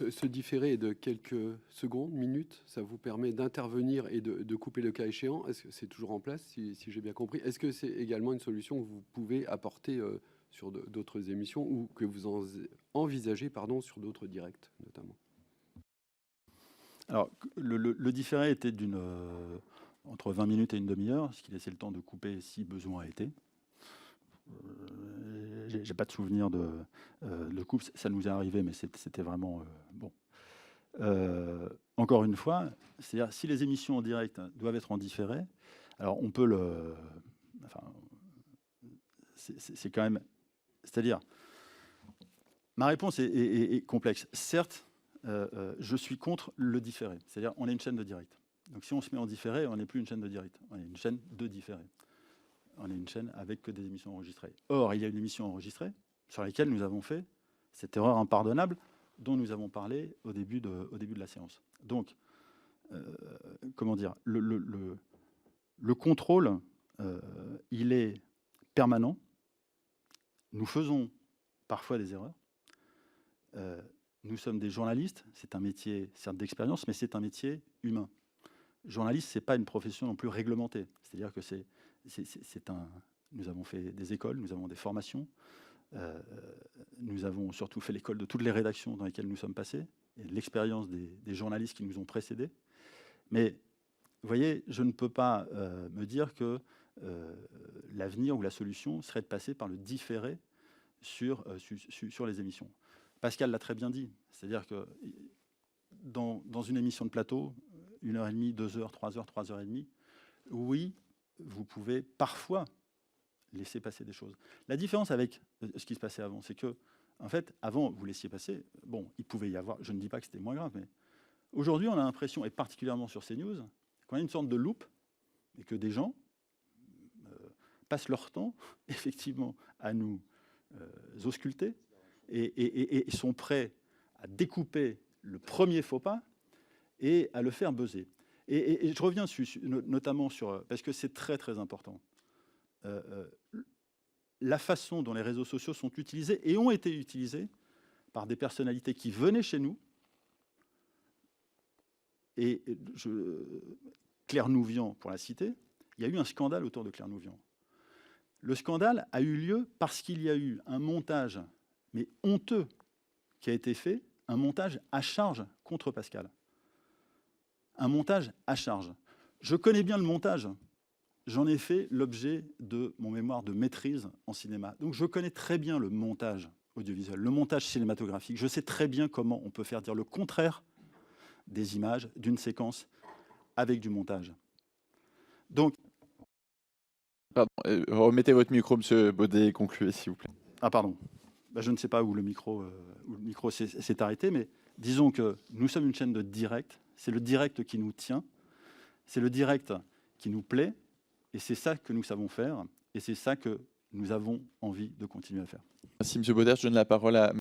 Ce différé est de quelques secondes, minutes. Ça vous permet d'intervenir et de couper le cas échéant. Est-ce que c'est toujours en place, si j'ai bien compris? Est-ce que c'est également une solution que vous pouvez apporter sur d'autres émissions ou que vous envisagez sur d'autres directs, notamment? Alors, le différé était entre 20 minutes et une demi-heure, ce qui laissait le temps de couper si besoin a été. J'ai pas de souvenir de coupe, ça nous est arrivé, mais c'était vraiment bon. Encore une fois, c'est-à-dire si les émissions en direct doivent être en différé, alors on peut enfin, c'est quand même, c'est-à-dire, ma réponse est complexe. Certes, je suis contre le différé, c'est-à-dire on est une chaîne de direct. Donc si on se met en différé, on n'est plus une chaîne de direct, on est une chaîne de différé. On est une chaîne avec que des émissions enregistrées. Or, il y a une émission enregistrée sur laquelle nous avons fait cette erreur impardonnable dont nous avons parlé au début de la séance. Donc, comment dire, le contrôle, il est permanent. Nous faisons parfois des erreurs. Nous sommes des journalistes. C'est un métier, certes, d'expérience, mais c'est un métier humain. Journaliste, ce n'est pas une profession non plus réglementée. C'est-à-dire que nous avons fait des écoles, nous avons des formations, nous avons surtout fait l'école de toutes les rédactions dans lesquelles nous sommes passés, et l'expérience des journalistes qui nous ont précédés. Mais vous voyez, je ne peux pas me dire que l'avenir ou la solution serait de passer par le différé sur les émissions. Pascal l'a très bien dit, c'est-à-dire que dans une émission de plateau, 1h30, 2h, 3h, 3h30, oui, vous pouvez parfois laisser passer des choses. La différence avec ce qui se passait avant, c'est que, en fait, avant, vous laissiez passer, bon, il pouvait y avoir, je ne dis pas que c'était moins grave, mais aujourd'hui, on a l'impression, et particulièrement sur CNews, qu'on a une sorte de loupe, et que des gens passent leur temps, effectivement, à nous ausculter, et sont prêts à découper le premier faux pas et à le faire buzzer. Et je reviens notamment sur, parce que c'est très très important, la façon dont les réseaux sociaux sont utilisés et ont été utilisés par des personnalités qui venaient chez nous. Et Claire Nouvian, pour la citer, il y a eu un scandale autour de Claire Nouvian. Le scandale a eu lieu parce qu'il y a eu un montage, mais honteux, qui a été fait, un montage à charge contre Pascal. Un montage à charge. Je connais bien le montage. J'en ai fait l'objet de mon mémoire de maîtrise en cinéma. Donc je connais très bien le montage audiovisuel, le montage cinématographique. Je sais très bien comment on peut faire dire le contraire des images, d'une séquence, avec du montage. Donc... Pardon, remettez votre micro, monsieur Baudet, et concluez, s'il vous plaît. Ah pardon, je ne sais pas où le micro s'est arrêté, mais disons que nous sommes une chaîne de direct, c'est le direct qui nous tient, c'est le direct qui nous plaît, et c'est ça que nous savons faire, et c'est ça que nous avons envie de continuer à faire. Merci, monsieur Baudet. Je donne la parole à